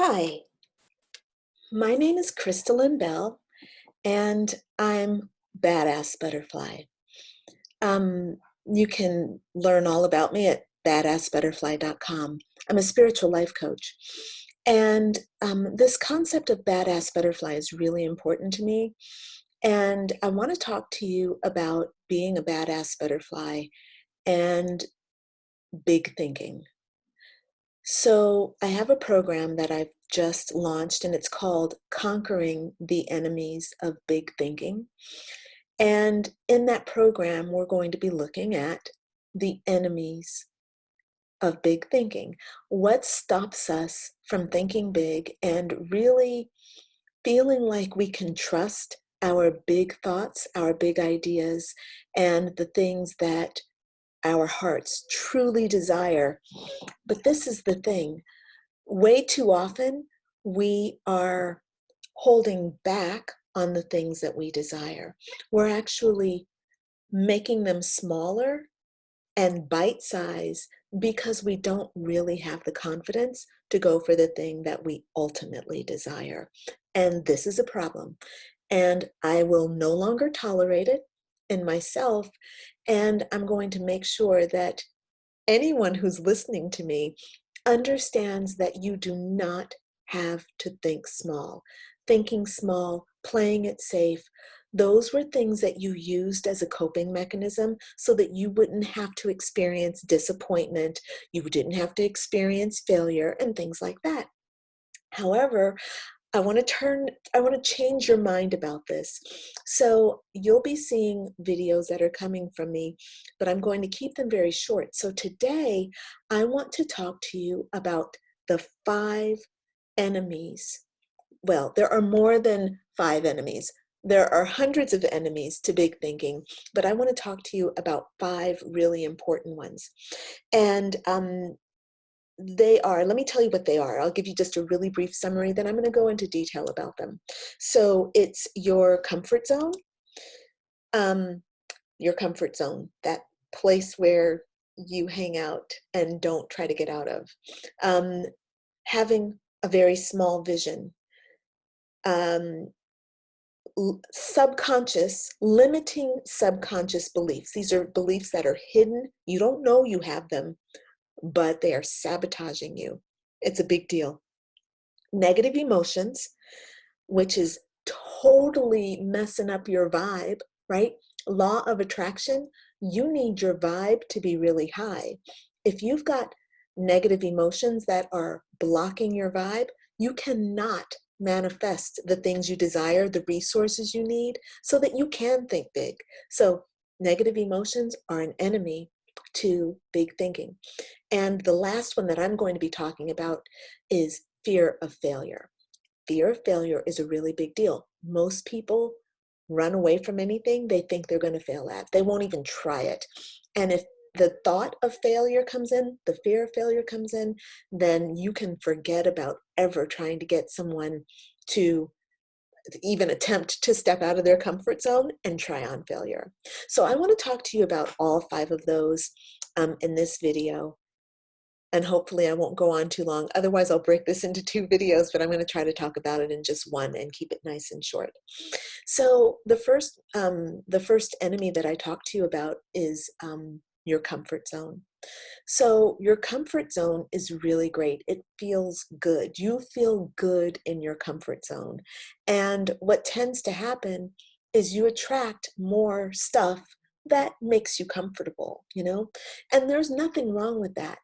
Hi, my name is Crystalline Bell, and I'm Badass Butterfly. Um, you can learn all about me at badassbutterfly.com. I'm a spiritual life coach. And this concept of badass butterfly is really important to me. And I want to talk to you about being a badass butterfly and big thinking. So I have a program that I've just launched, and it's called Conquering the Enemies of Big Thinking. And in that program, we're going to be looking at the enemies of big thinking. What stops us from thinking big and really feeling like we can trust our big thoughts, our big ideas, and the things that our hearts truly desire. But this is the thing. Way too often, we are holding back on the things that we desire. We're actually making them smaller and bite size because we don't really have the confidence to go for the thing that we ultimately desire. And this is a problem. And I will no longer tolerate it in myself. And I'm going to make sure that anyone who's listening to me understands that you do not have to think small. Thinking small, playing it safe, those were things that you used as a coping mechanism so that you wouldn't have to experience disappointment, you didn't have to experience failure and things like that. However, I want to change your mind about this. So you'll be seeing videos that are coming from me, but I'm going to keep them very short. So today I want to talk to you about the 5 enemies. Well, there are more than 5 enemies. There are hundreds of enemies to big thinking, but I want to talk to you about 5 really important ones. And they are, let me tell you what they are. I'll give you just a really brief summary, then I'm going to go into detail about them. So it's um, your comfort zone, that place where you hang out and don't try to get out of. Um, Having a very small vision. Um, Limiting subconscious beliefs. These are beliefs that are hidden. You don't know you have them, but they are sabotaging you. It's a big deal. Negative emotions, which is totally messing up your vibe, right? Law of attraction, you need your vibe to be really high. If you've got negative emotions that are blocking your vibe, you cannot manifest the things you desire, the resources you need, so that you can think big. So negative emotions are an enemy to big thinking. And the last one that I'm going to be talking about is fear of failure. Fear of failure is a really big deal. Most people run away from anything they think they're going to fail at. They won't even try it. And if the thought of failure comes in, the fear of failure comes in, then you can forget about ever trying to get someone to even attempt to step out of their comfort zone and try on failure. So I want to talk to you about all 5 of those in this video. And hopefully I won't go on too long. Otherwise, I'll break this into 2 videos, but I'm going to try to talk about it in just one and keep it nice and short. So the first enemy that I talk to you about is your comfort zone. So your comfort zone is really great. It feels good. You feel good in your comfort zone. And what tends to happen is you attract more stuff that makes you comfortable, And there's nothing wrong with that.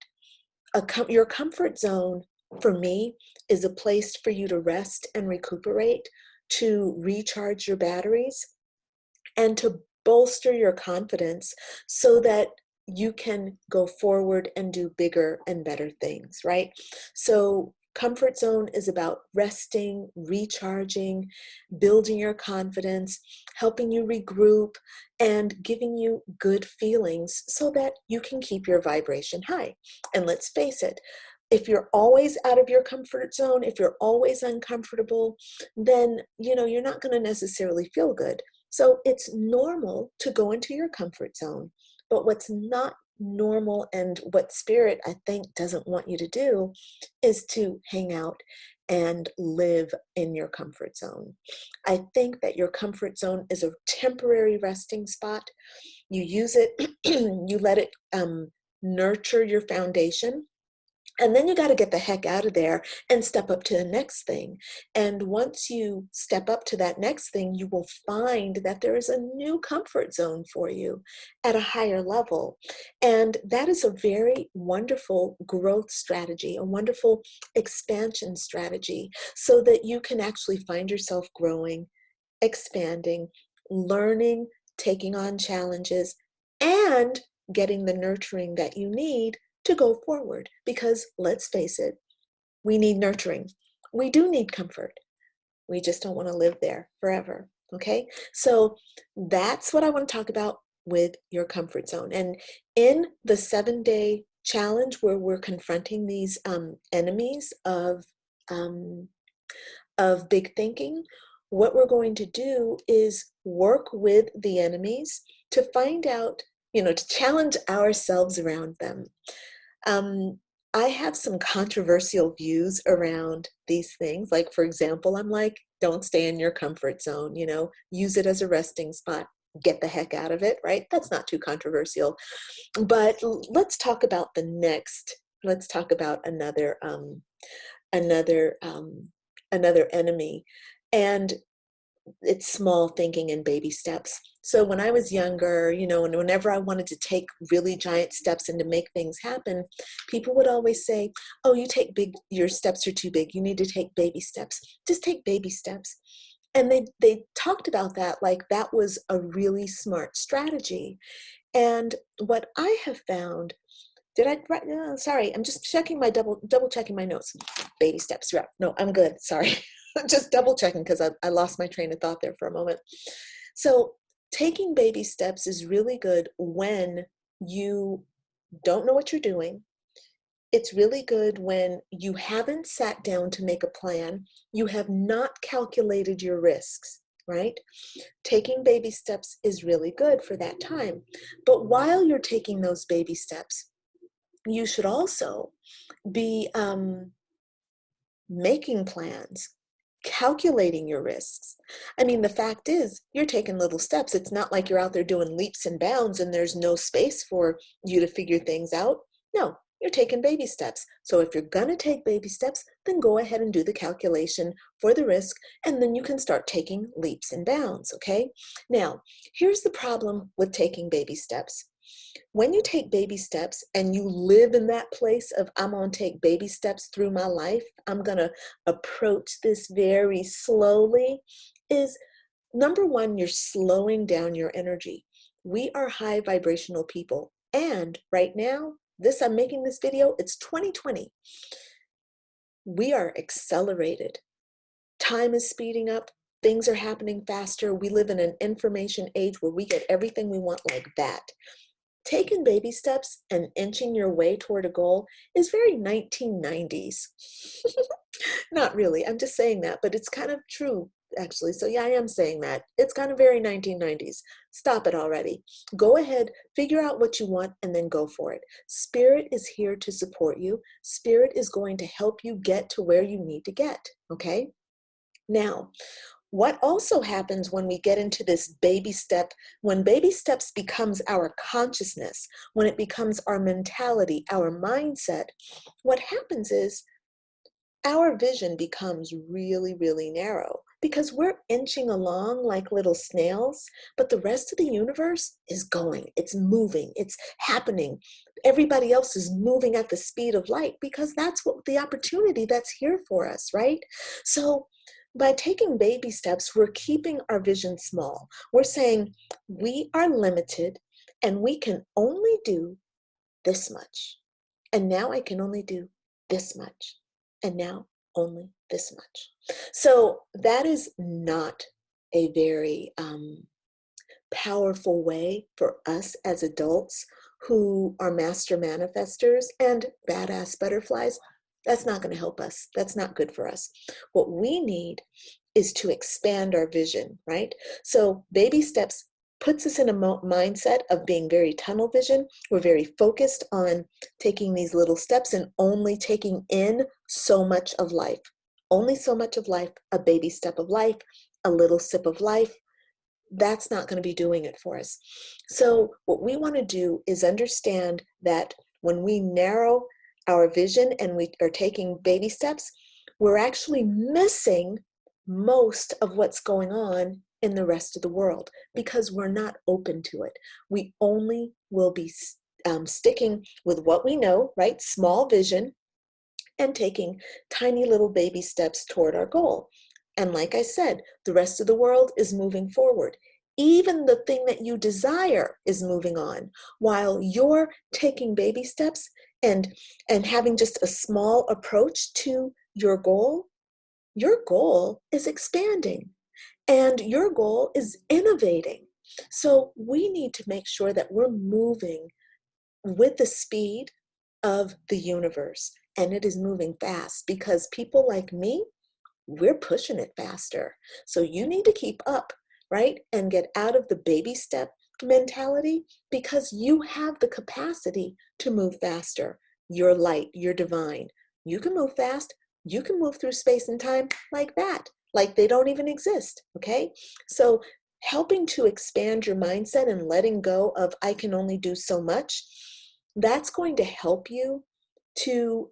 Your comfort zone, for me, is a place for you to rest and recuperate, to recharge your batteries, and to bolster your confidence so that you can go forward and do bigger and better things, right? So comfort zone is about resting, recharging, building your confidence, helping you regroup, and giving you good feelings so that you can keep your vibration high. And let's face it, if you're always out of your comfort zone, if you're always uncomfortable, then you're not going to necessarily feel good. So it's normal to go into your comfort zone. But what's not normal, and what spirit, I think, doesn't want you to do is to hang out and live in your comfort zone. I think that your comfort zone is a temporary resting spot. You use it, you let it nurture your foundation. And then you got to get the heck out of there and step up to the next thing. And once you step up to that next thing, you will find that there is a new comfort zone for you at a higher level. And that is a very wonderful growth strategy, a wonderful expansion strategy, so that you can actually find yourself growing, expanding, learning, taking on challenges, and getting the nurturing that you need to go forward. Because let's face it, we need nurturing. We do need comfort. We just don't want to live there forever. Okay? So that's what I want to talk about with your comfort zone. And in the 7-day challenge, where we're confronting these enemies of big thinking, what we're going to do is work with the enemies to find out, to challenge ourselves around them. Um, I have some controversial views around these things. Like, for example, I'm like, don't stay in your comfort zone, use it as a resting spot. Get the heck out of it, right? That's not too controversial. But let's talk about another another enemy. And it's small thinking in baby steps. So when I was younger, and whenever I wanted to take really giant steps and to make things happen, people would always say, oh, your steps are too big. You need to take baby steps. Just take baby steps. And they talked about that like that was a really smart strategy. And what I have found, sorry, I'm just checking double checking my notes. Baby steps, yeah. No, I'm good, sorry. Just double checking because I lost my train of thought there for a moment. So taking baby steps is really good when you don't know what you're doing. It's really good when you haven't sat down to make a plan. You have not calculated your risks, right? Taking baby steps is really good for that time. But while you're taking those baby steps, you should also be making plans, calculating your risks. I mean, the fact is, you're taking little steps. It's not like you're out there doing leaps and bounds and there's no space for you to figure things out. No, you're taking baby steps. So if you're going to take baby steps, then go ahead and do the calculation for the risk, and then you can start taking leaps and bounds, okay? Now, here's the problem with taking baby steps. When you take baby steps and you live in that place of, I'm going to take baby steps through my life, I'm going to approach this very slowly, is number one, you're slowing down your energy. We are high vibrational people. And right now, I'm making this video, it's 2020. We are accelerated. Time is speeding up. Things are happening faster. We live in an information age where we get everything we want like that. Taking baby steps and inching your way toward a goal is very 1990s. Not really, I'm just saying that, but it's kind of true, actually. So yeah, I am saying that. It's kind of very 1990s. Stop it already. Go ahead, figure out what you want, and then go for it. Spirit is here to support you. Spirit is going to help you get to where you need to get, okay? Now, what also happens when we get into this baby step, when baby steps becomes our consciousness, when it becomes our mentality, our mindset, what happens is our vision becomes really, really narrow because we're inching along like little snails, but the rest of the universe is going, it's moving, it's happening. Everybody else is moving at the speed of light because that's what the opportunity that's here for us, right? So by taking baby steps, we're keeping our vision small. We're saying we are limited and we can only do this much. And now I can only do this much. And now only this much. So that is not a very powerful way for us as adults who are master manifestors and badass butterflies. That's not going to help us. That's not good for us. What we need is to expand our vision, right? So baby steps puts us in a mindset of being very tunnel vision. We're very focused on taking these little steps and only taking in so much of life. Only so much of life, a baby step of life, a little sip of life. That's not going to be doing it for us. So what we want to do is understand that when we narrow our vision and we are taking baby steps, we're actually missing most of what's going on in the rest of the world because we're not open to it. We only will be sticking with what we know, right? Small vision, and taking tiny little baby steps toward our goal. And like I said, the rest of the world is moving forward. Even the thing that you desire is moving on while you're taking baby steps and having just a small approach to your goal. Your goal is expanding and your goal is innovating. So we need to make sure that we're moving with the speed of the universe. And it is moving fast because people like me, we're pushing it faster. So you need to keep up, right? And get out of the baby step mentality because you have the capacity to move faster. You're light, you're divine. You can move fast. You can move through space and time like that, like they don't even exist, okay? So helping to expand your mindset and letting go of I can only do so much, that's going to help you to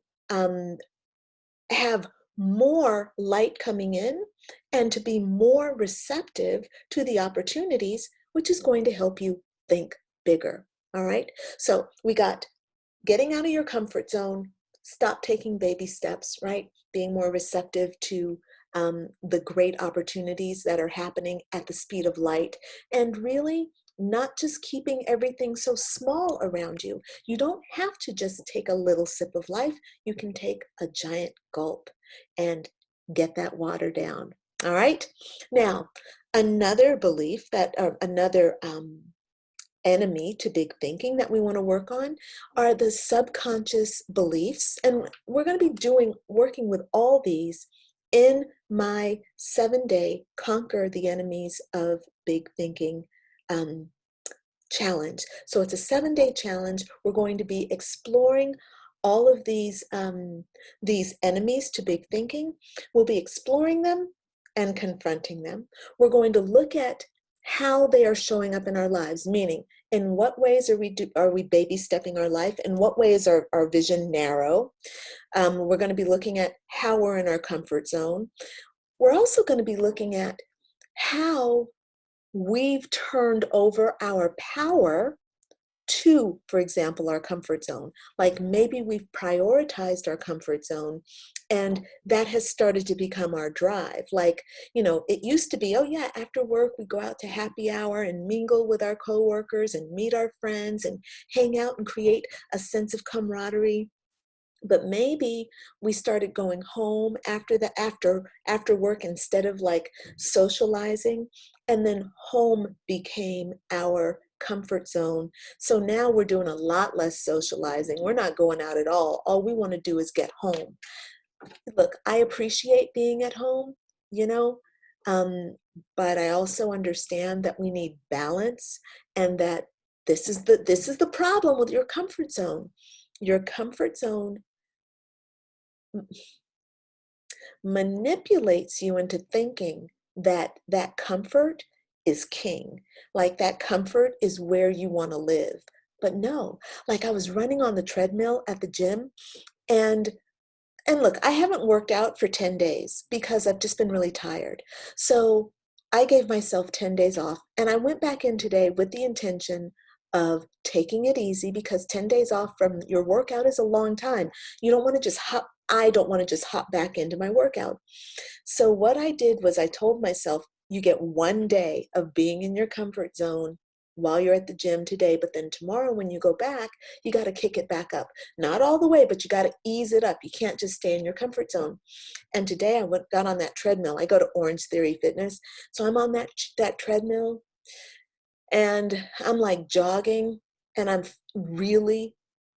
have more light coming in and to be more receptive to the opportunities, which is going to help you think bigger. All right. So we got getting out of your comfort zone, stop taking baby steps, right? Being more receptive to the great opportunities that are happening at the speed of light, and really not just keeping everything so small around you. You don't have to just take a little sip of life. You can take a giant gulp and get that water down. All right. Now, another belief that, another enemy to big thinking that we want to work on are the subconscious beliefs. And we're going to be working with all these in my 7-day Conquer the Enemies of Big Thinking challenge. So it's a 7-day challenge. We're going to be exploring all of these enemies to big thinking. We'll be exploring them and confronting them. We're going to look at how they are showing up in our lives, meaning in what ways are we baby stepping our life? In what ways are our vision narrow? We're going to be looking at how we're in our comfort zone. We're also going to be looking at how we've turned over our power to, for example, our comfort zone. Like maybe we've prioritized our comfort zone and that has started to become our drive. Like, it used to be, oh yeah, after work we go out to happy hour and mingle with our coworkers and meet our friends and hang out and create a sense of camaraderie. But maybe we started going home after work instead of like socializing, and then home became our comfort zone. So now we're doing a lot less socializing. We're not going out at all. All we want to do is get home. Look, I appreciate being at home, you know, um, but I also understand that we need balance, and that this is the problem with your comfort zone. Your comfort zone manipulates you into thinking that that comfort is king, like that comfort is where you want to live. But no, like I was running on the treadmill at the gym, and look, I haven't worked out for 10 days because I've just been really tired. So I gave myself 10 days off, and I went back in today with the intention of taking it easy, because 10 days off from your workout is a long time. You don't want to just hop. I don't want to just hop back into my workout. So what I did was I told myself, you get 1 day of being in your comfort zone while you're at the gym today, but then tomorrow when you go back, you got to kick it back up. Not all the way, but you got to ease it up. You can't just stay in your comfort zone. And today I got on that treadmill. I go to Orange Theory Fitness. So I'm on that treadmill, and I'm like jogging, and I'm really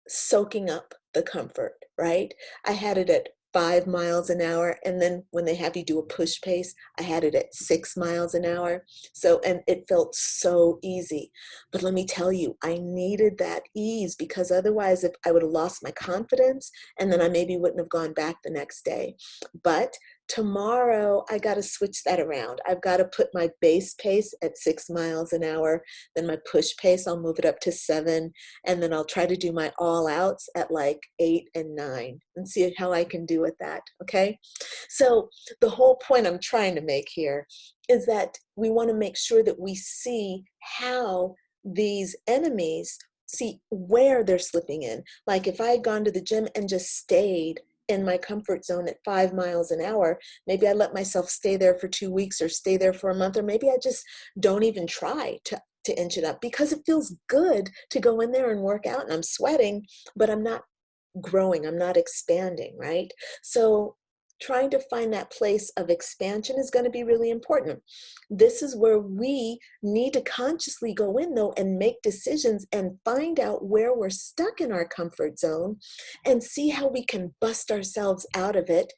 soaking up the comfort, right? I had it at 5 miles an hour. And then when they have you do a push pace, I had it at 6 miles an hour. So, and it felt so easy. But let me tell you, I needed that ease, because otherwise if I would have lost my confidence, and then I maybe wouldn't have gone back the next day. But tomorrow, I got to switch that around. I've got to put my base pace at 6 miles an hour. Then my push pace, I'll move it up to 7. And then I'll try to do my all outs at like 8 and 9 and see how I can do with that. Okay. So the whole point I'm trying to make here is that we want to make sure that we see how these enemies, see where they're slipping in. Like if I had gone to the gym and just stayed in my comfort zone at 5 miles an hour, maybe I let myself stay there for 2 weeks or stay there for a month, or maybe I just don't even try to inch it up, because it feels good to go in there and work out and I'm sweating, but I'm not growing, I'm not expanding, right? So trying to find that place of expansion is going to be really important. This is where we need to consciously go in though and make decisions and find out where we're stuck in our comfort zone and see how we can bust ourselves out of it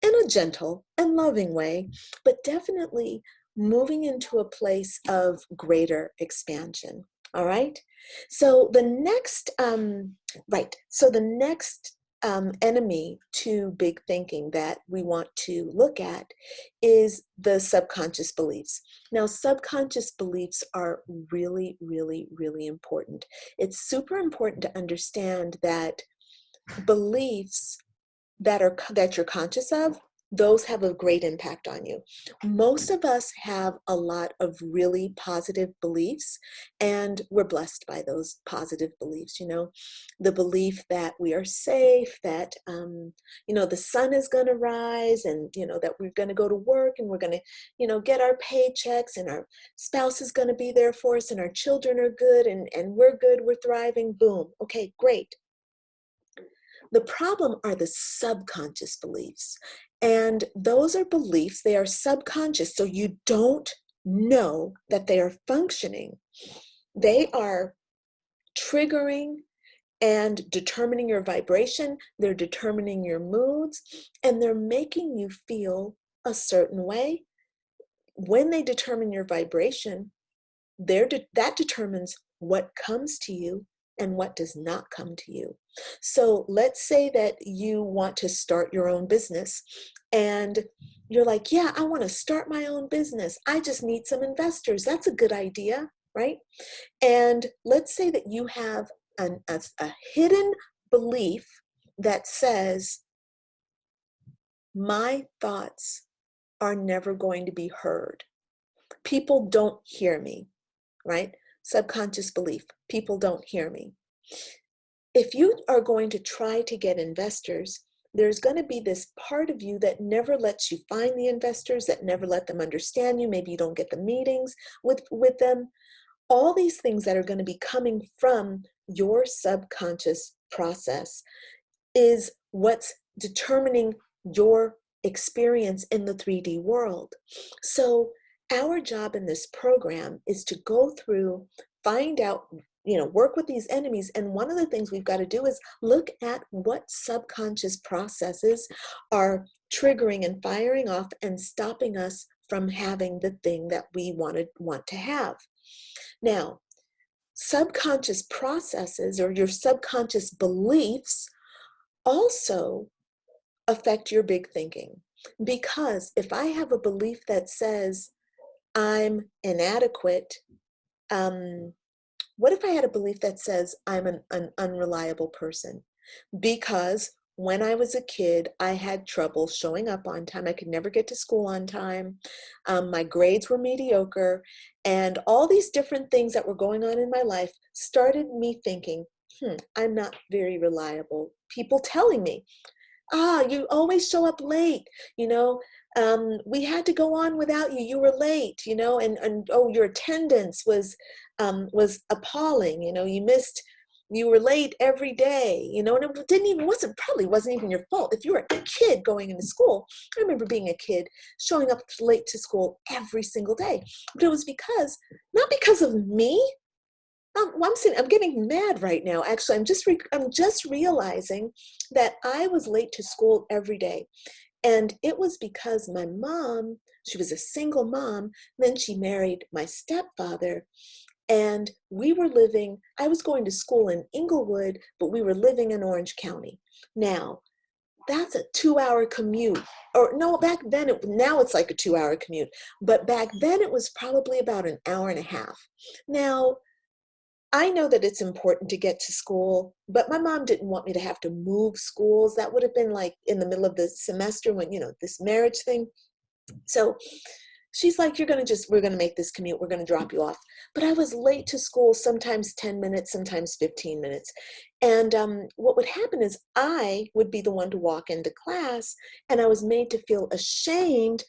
in a gentle and loving way, but definitely moving into a place of greater expansion. All right. So the next, enemy to big thinking that we want to look at is the subconscious beliefs. Now, subconscious beliefs are really, really, really important. It's super important to understand that beliefs that you're conscious of, those have a great impact on you. Most of us have a lot of really positive beliefs, and we're blessed by those positive beliefs. You know, the belief that we are safe, that the sun is going to rise, and that we're going to go to work and we're going to get our paychecks, and our spouse is going to be there for us, and our children are good, and we're good, we're thriving. Boom. Okay, great. The problem are the subconscious beliefs. And those are beliefs, they are subconscious, so you don't know that they are functioning. They are triggering and determining your vibration, they're determining your moods, and they're making you feel a certain way. When they determine your vibration, that determines what comes to you and what does not come to you. So let's say that you want to start your own business and you're like, yeah, I want to start my own business. I just need some investors. That's a good idea, right? And let's say that you have a hidden belief that says, my thoughts are never going to be heard. People don't hear me, right? Subconscious belief, people don't hear me. If you are going to try to get investors, there's going to be this part of you that never lets you find the investors, that never let them understand you. Maybe you don't get the meetings with them. All these things that are going to be coming from your subconscious process is what's determining your experience in the 3D world. So our job in this program is to go through, find out, work with these enemies. And one of the things we've got to do is look at what subconscious processes are triggering and firing off and stopping us from having the thing that we want to have. Now, subconscious processes or your subconscious beliefs also affect your big thinking. Because if I have a belief that says I'm inadequate, what if I had a belief that says I'm an unreliable person? Because when I was a kid, I had trouble showing up on time. I could never get to school on time. My grades were mediocre. And all these different things that were going on in my life started me thinking, I'm not very reliable. People telling me, you always show up late, we had to go on without you, you were late, and oh, your attendance was appalling, you were late every day, and it probably wasn't even your fault. If you were a kid going into school, I remember being a kid showing up late to school every single day, but it was not because of me, I'm getting mad right now. Actually, I'm just realizing that I was late to school every day. And it was because my mom, she was a single mom, then she married my stepfather, and I was going to school in Inglewood, but we were living in Orange County. Now, that's a 2-hour commute. Or no, back then, now it's like a 2-hour commute, but back then it was probably about an hour and a half. Now, I know that it's important to get to school, but my mom didn't want me to have to move schools. That would have been like in the middle of the semester when, this marriage thing. So she's like, we're going to make this commute. We're going to drop you off. But I was late to school, sometimes 10 minutes, sometimes 15 minutes. And what would happen is I would be the one to walk into class, and I was made to feel ashamed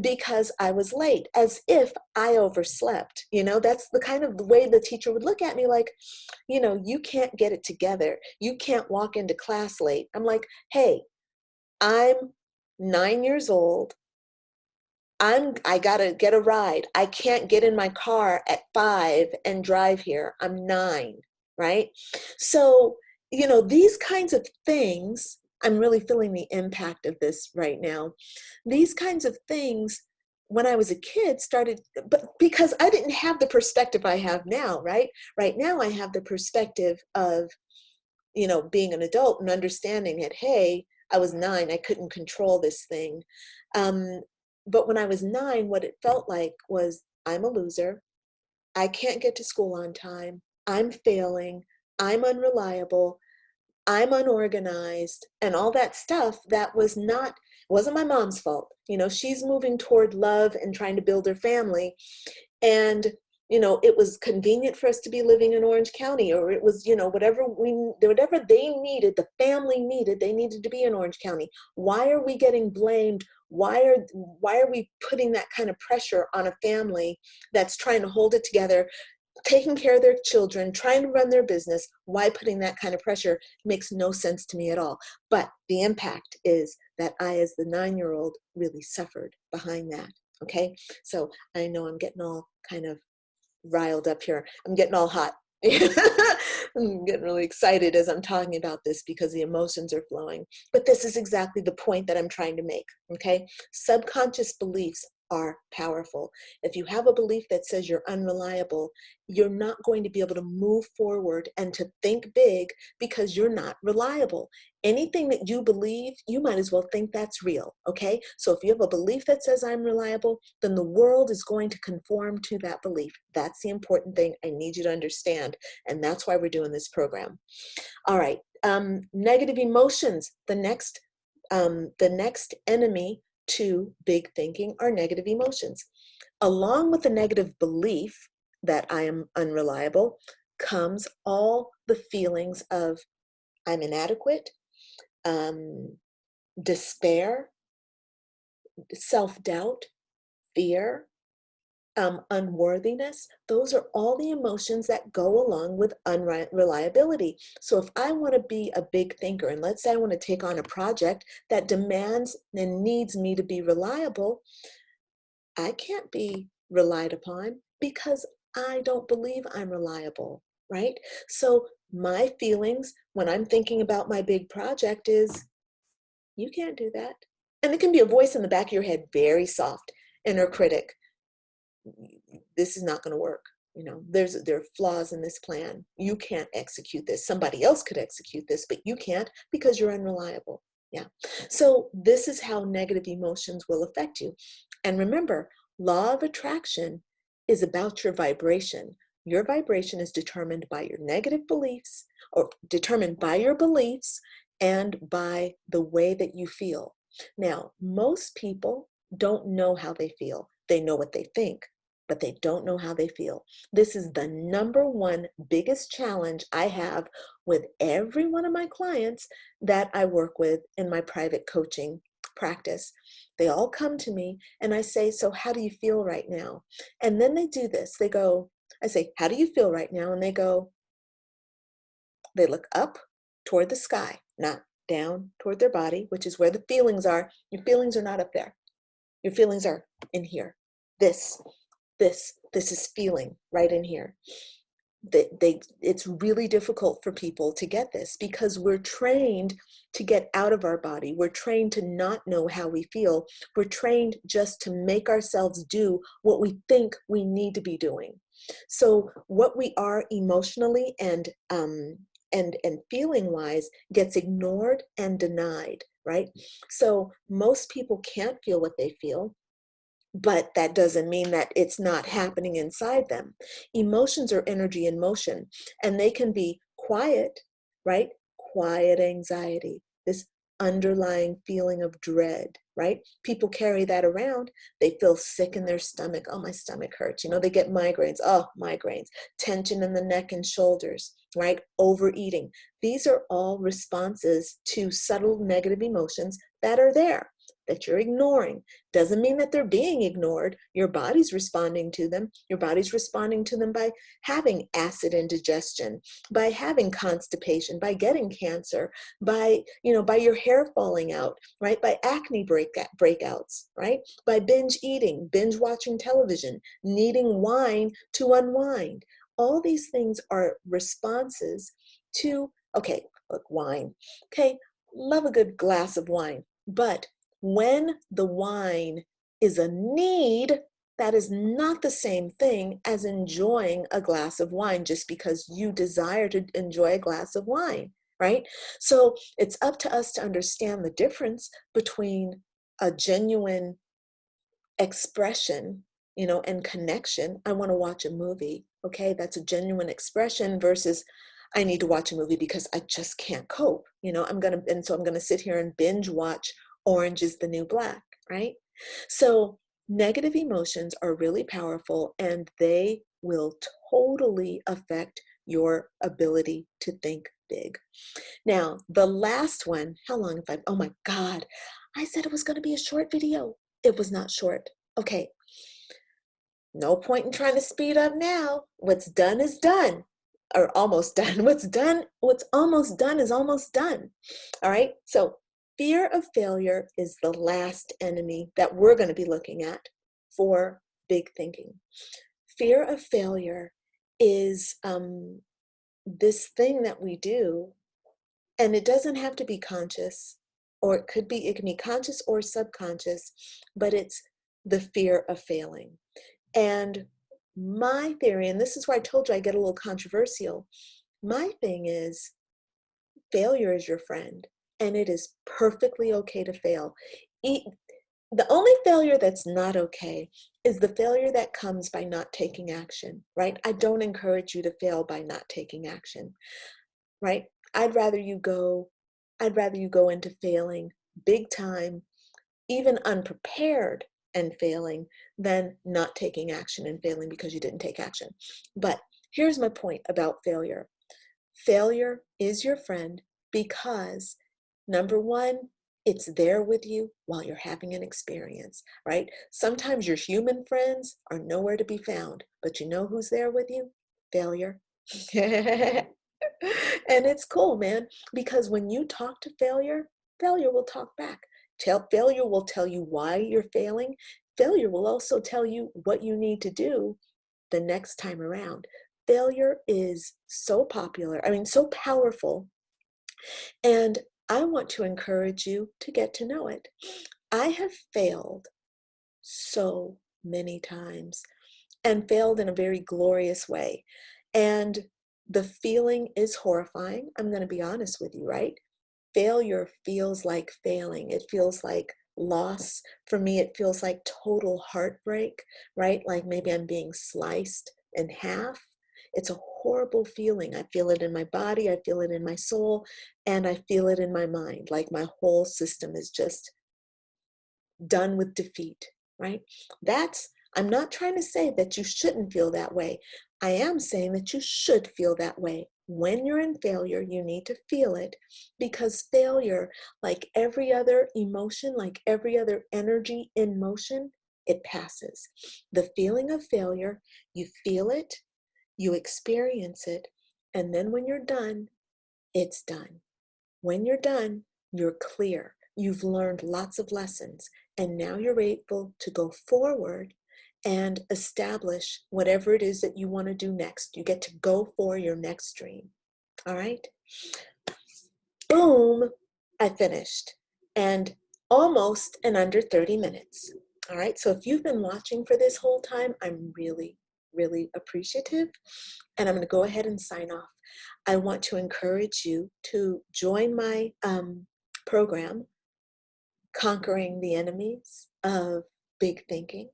because I was late, as if I overslept. That's the kind of the way the teacher would look at me like, you can't get it together. You can't walk into class late. I'm like, hey, I'm 9 years old. I gotta get a ride. I can't get in my car at 5 and drive here. I'm 9, right? So, these kinds of things, I'm really feeling the impact of this right now. These kinds of things, when I was a kid, started, but because I didn't have the perspective I have now, right? Right now, I have the perspective of, being an adult and understanding it. Hey, I was 9, I couldn't control this thing. Um, but when I was 9, what it felt like was I'm a loser. I can't get to school on time. I'm failing. I'm unreliable. I'm unorganized, and all that stuff that wasn't my mom's fault. She's moving toward love and trying to build her family. And it was convenient for us to be living in Orange County, or it was, whatever they needed, the family needed, they needed to be in Orange County. Why are we getting blamed? Why are we putting that kind of pressure on a family that's trying to hold it together, taking care of their children, trying to run their business? Why putting that kind of pressure? Makes no sense to me at all. But the impact is that I, as the 9-year-old, really suffered behind that. Okay, so I know I'm getting all kind of riled up here. I'm getting all hot. I'm getting really excited as I'm talking about this because the emotions are flowing. But this is exactly the point that I'm trying to make, okay? Subconscious beliefs are powerful. If you have a belief that says you're unreliable, you're not going to be able to move forward and to think big because you're not reliable. Anything that you believe, you might as well think that's real, okay? So if you have a belief that says I'm reliable, then the world is going to conform to that belief. That's the important thing I need you to understand, and that's why we're doing this program. All right, negative emotions. The next enemy to big thinking are negative emotions. Along with the negative belief that I am unreliable comes all the feelings of I'm inadequate, despair, self-doubt, fear, unworthiness. Those are all the emotions that go along with unreliability. So if I want to be a big thinker, and let's say I want to take on a project that demands and needs me to be reliable, I can't be relied upon because I don't believe I'm reliable, right? So my feelings when I'm thinking about my big project is, you can't do that. And it can be a voice in the back of your head, very soft, inner critic. This is not going to work. There are flaws in this plan. You can't execute this. Somebody else could execute this, but you can't because you're unreliable. Yeah. So this is how negative emotions will affect you. And remember, law of attraction is about your vibration. Your vibration is determined by your negative beliefs, or determined by your beliefs and by the way that you feel. Now, most people don't know how they feel. They know what they think, but they don't know how they feel. This is the number one biggest challenge I have with every one of my clients that I work with in my private coaching practice. They all come to me and I say, so how do you feel right now? And then they do this. I say, how do you feel right now? And they look up toward the sky, not down toward their body, which is where the feelings are. Your feelings are not up there. Your feelings are in here. This is feeling right in here. it's really difficult for people to get this because we're trained to get out of our body. We're trained to not know how we feel. We're trained just to make ourselves do what we think we need to be doing. So what we are emotionally and feeling wise gets ignored and denied, right? So most people can't feel what they feel, but that doesn't mean that it's not happening inside them. Emotions are energy in motion, and they can be quiet, right? Quiet anxiety, this underlying feeling of dread, right? People carry that around. They feel sick in their stomach. Oh, my stomach hurts. They get migraines. Oh, migraines. Tension in the neck and shoulders, right? Overeating. These are all responses to subtle negative emotions that are there, that you're ignoring. Doesn't mean that they're being ignored. Your body's responding to them. Your body's responding to them by having acid indigestion, by having constipation, by getting cancer, by your hair falling out, right? By acne breakouts, right? By binge eating, binge watching television, needing wine to unwind. All these things are responses to, okay, look, wine. Okay, love a good glass of wine, but when the wine is a need, that is not the same thing as enjoying a glass of wine just because you desire to enjoy a glass of wine, right? So it's up to us to understand the difference between a genuine expression, and connection. I want to watch a movie. Okay, that's a genuine expression versus I need to watch a movie because I just can't cope. So I'm gonna sit here and binge watch Orange is the New Black, right? So negative emotions are really powerful and they will totally affect your ability to think big. Now, the last one, how long have I, oh my God, I said it was going to be a short video. It was not short. Okay, no point in trying to speed up now. What's done is done, or almost done. What's almost done is almost done. All right, so fear of failure is the last enemy that we're going to be looking at for big thinking. Fear of failure is this thing that we do, and it doesn't have to be conscious, or it can be conscious or subconscious, but it's the fear of failing. And my theory, and this is where I told you I get a little controversial, my thing is failure is your friend, and it is perfectly okay to fail. The only failure that's not okay is the failure that comes by not taking action, right? I don't encourage you to fail by not taking action, right? I'd rather you go into failing big time, even unprepared and failing, than not taking action and failing because you didn't take action. But here's my point about failure. Failure is your friend because, number one, it's there with you while you're having an experience, right? Sometimes your human friends are nowhere to be found, but you know who's there with you? Failure. And it's cool, man, because when you talk to failure, failure will talk back. Failure will tell you why you're failing. Failure will also tell you what you need to do the next time around. Failure is so popular, so powerful, and I want to encourage you to get to know it. I have failed so many times and failed in a very glorious way. And the feeling is horrifying. I'm going to be honest with you, right? Failure feels like failing. It feels like loss. For me, it feels like total heartbreak, right? Like maybe I'm being sliced in half. It's a horrible feeling. I feel it in my body, I feel it in my soul, and I feel it in my mind. Like my whole system is just done with defeat, right? I'm not trying to say that you shouldn't feel that way. I am saying that you should feel that way. When you're in failure, you need to feel it, because failure, like every other emotion, like every other energy in motion, it passes. The feeling of failure, you feel it, you experience it, and then when you're done, it's done. When you're done, you're clear. You've learned lots of lessons, and now you're able to go forward and establish whatever it is that you want to do next. You get to go for your next dream. All right? Boom, I finished. And almost in under 30 minutes. All right, so if you've been watching for this whole time, I'm really, really appreciative. And I'm going to go ahead and sign off. I want to encourage you to join my program, Conquering the Enemies of Big Thinking.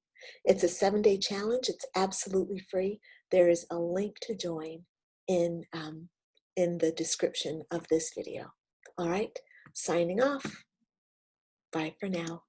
It's a 7-day challenge. It's absolutely free. There is a link to join in the description of this video. All right, signing off. Bye for now.